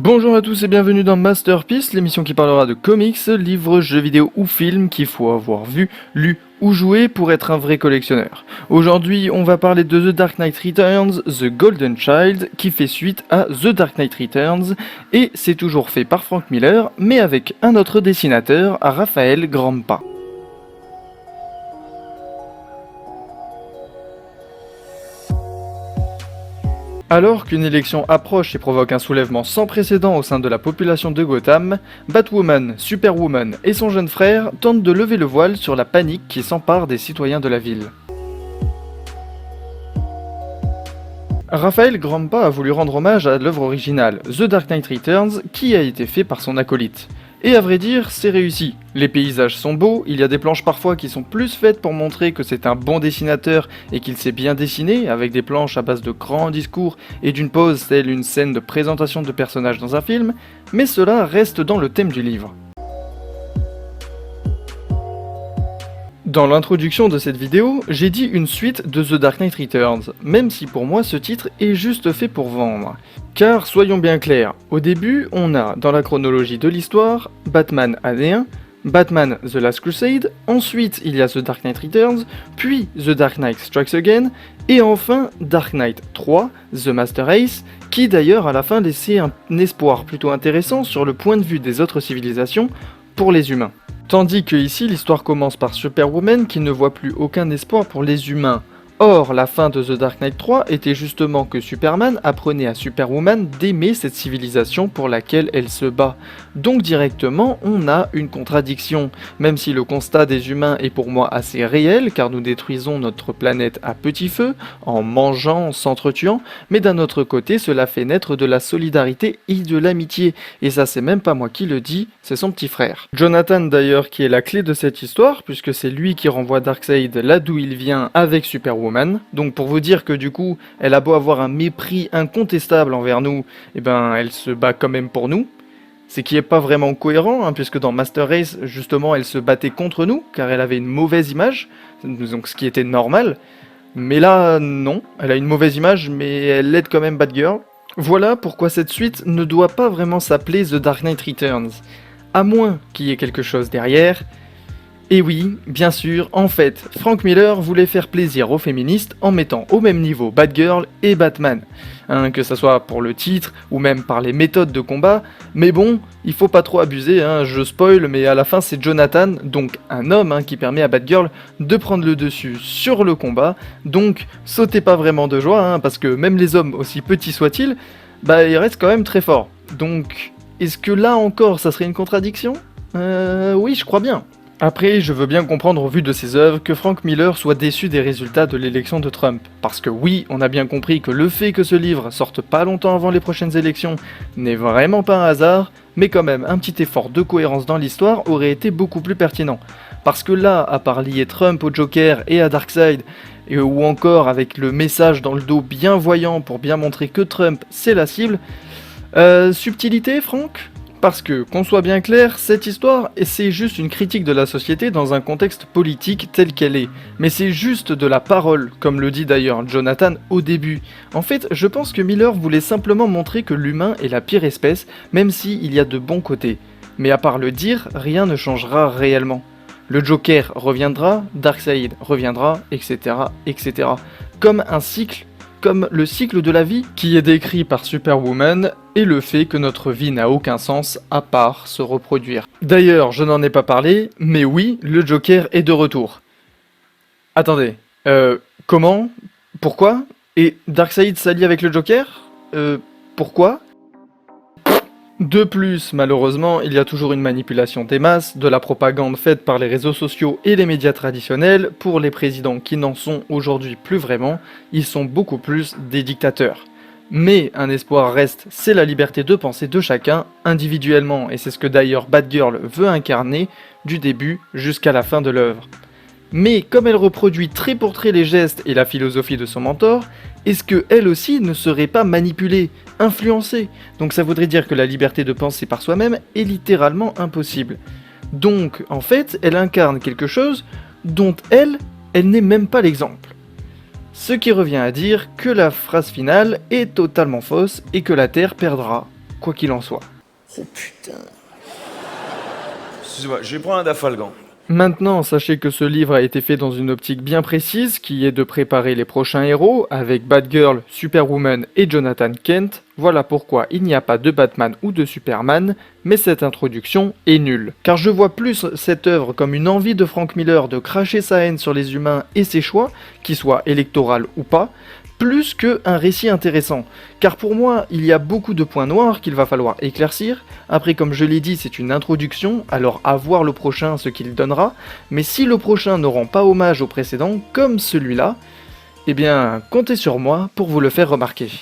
Bonjour à tous et bienvenue dans Masterpiece, l'émission qui parlera de comics, livres, jeux vidéo ou films qu'il faut avoir vu, lu ou joué pour être un vrai collectionneur. Aujourd'hui, on va parler de The Dark Knight Returns, The Golden Child, qui fait suite à The Dark Knight Returns, et c'est toujours fait par Frank Miller, mais avec un autre dessinateur, Rafael Grampa. Alors qu'une élection approche et provoque un soulèvement sans précédent au sein de la population de Gotham, Batwoman, Superwoman et son jeune frère tentent de lever le voile sur la panique qui s'empare des citoyens de la ville. Rafael Grampa a voulu rendre hommage à l'œuvre originale, The Dark Knight Returns, qui a été fait par son acolyte. Et à vrai dire, c'est réussi. Les paysages sont beaux, il y a des planches parfois qui sont plus faites pour montrer que c'est un bon dessinateur et qu'il sait bien dessiner, avec des planches à base de grands discours et d'une pose telle une scène de présentation de personnages dans un film, mais cela reste dans le thème du livre. Dans l'introduction de cette vidéo, j'ai dit une suite de The Dark Knight Returns, même si pour moi ce titre est juste fait pour vendre. Car soyons bien clairs, au début on a, dans la chronologie de l'histoire, Batman année 1, Batman The Last Crusade, ensuite il y a The Dark Knight Returns, puis The Dark Knight Strikes Again, et enfin Dark Knight 3, The Master Race, qui d'ailleurs à la fin laissait un espoir plutôt intéressant sur le point de vue des autres civilisations pour les humains. Tandis que ici, l'histoire commence par Superwoman qui ne voit plus aucun espoir pour les humains. Or, la fin de The Dark Knight 3 était justement que Superman apprenait à Superwoman d'aimer cette civilisation pour laquelle elle se bat. Donc directement, on a une contradiction, même si le constat des humains est pour moi assez réel, car nous détruisons notre planète à petit feu, en mangeant, en s'entretuant, mais d'un autre côté, cela fait naître de la solidarité et de l'amitié, et ça c'est même pas moi qui le dis, c'est son petit frère. Jonathan d'ailleurs qui est la clé de cette histoire, puisque c'est lui qui renvoie Darkseid là d'où il vient avec Superwoman. Donc pour vous dire que du coup, elle a beau avoir un mépris incontestable envers nous, et ben elle se bat quand même pour nous. C'est qui est pas vraiment cohérent, puisque dans Master Race, justement, elle se battait contre nous, car elle avait une mauvaise image, donc ce qui était normal. Mais là, non, elle a une mauvaise image, mais elle aide quand même Batgirl. Voilà pourquoi cette suite ne doit pas vraiment s'appeler The Dark Knight Returns, à moins qu'il y ait quelque chose derrière. Et oui, bien sûr, en fait, Frank Miller voulait faire plaisir aux féministes en mettant au même niveau Batgirl et Batman, que ça soit pour le titre ou même par les méthodes de combat, mais bon, il faut pas trop abuser, je spoil, mais à la fin c'est Jonathan, donc un homme qui permet à Batgirl de prendre le dessus sur le combat, donc sautez pas vraiment de joie, parce que même les hommes, aussi petits soient-ils, ils restent quand même très forts. Donc, est-ce que là encore ça serait une contradiction ? Oui, je crois bien. Après, je veux bien comprendre au vu de ses œuvres que Frank Miller soit déçu des résultats de l'élection de Trump. Parce que oui, on a bien compris que le fait que ce livre sorte pas longtemps avant les prochaines élections n'est vraiment pas un hasard, mais quand même, un petit effort de cohérence dans l'histoire aurait été beaucoup plus pertinent. Parce que là, à part lier Trump au Joker et à Darkseid, ou encore avec le message dans le dos bien voyant pour bien montrer que Trump c'est la cible, subtilité, Franck ? Parce que, qu'on soit bien clair, cette histoire, c'est juste une critique de la société dans un contexte politique tel qu'elle est. Mais c'est juste de la parole, comme le dit d'ailleurs Jonathan au début. En fait, je pense que Miller voulait simplement montrer que l'humain est la pire espèce, même s'il y a de bons côtés. Mais à part le dire, rien ne changera réellement. Le Joker reviendra, Darkseid reviendra, etc., etc. Comme un cycle, comme le cycle de la vie qui est décrit par Superwoman et le fait que notre vie n'a aucun sens à part se reproduire. D'ailleurs, je n'en ai pas parlé, mais oui, le Joker est de retour. Attendez, comment ? Pourquoi ? Et Darkseid s'allie avec le Joker ? Pourquoi ? De plus, malheureusement, il y a toujours une manipulation des masses, de la propagande faite par les réseaux sociaux et les médias traditionnels pour les présidents qui n'en sont aujourd'hui plus vraiment, ils sont beaucoup plus des dictateurs. Mais un espoir reste, c'est la liberté de penser de chacun, individuellement, et c'est ce que d'ailleurs Batgirl veut incarner, du début jusqu'à la fin de l'œuvre. Mais comme elle reproduit trait pour trait les gestes et la philosophie de son mentor, est-ce que elle aussi ne serait pas manipulée, influencée ? Donc ça voudrait dire que la liberté de penser par soi-même est littéralement impossible. Donc, en fait, elle incarne quelque chose dont elle n'est même pas l'exemple. Ce qui revient à dire que la phrase finale est totalement fausse et que la Terre perdra. quoi qu'il en soit. Oh putain. Excusez-moi, je vais prendre un dafalgan. Maintenant, sachez que ce livre a été fait dans une optique bien précise, qui est de préparer les prochains héros, avec Batgirl, Superwoman et Jonathan Kent. Voilà pourquoi il n'y a pas de Batman ou de Superman, mais cette introduction est nulle. Car je vois plus cette œuvre comme une envie de Frank Miller de cracher sa haine sur les humains et ses choix, qu'ils soient électoraux ou pas, plus qu'un récit intéressant. Car pour moi, il y a beaucoup de points noirs qu'il va falloir éclaircir. Après, comme je l'ai dit, c'est une introduction, alors à voir le prochain ce qu'il donnera. Mais si le prochain ne rend pas hommage au précédent, comme celui-là, eh bien, comptez sur moi pour vous le faire remarquer.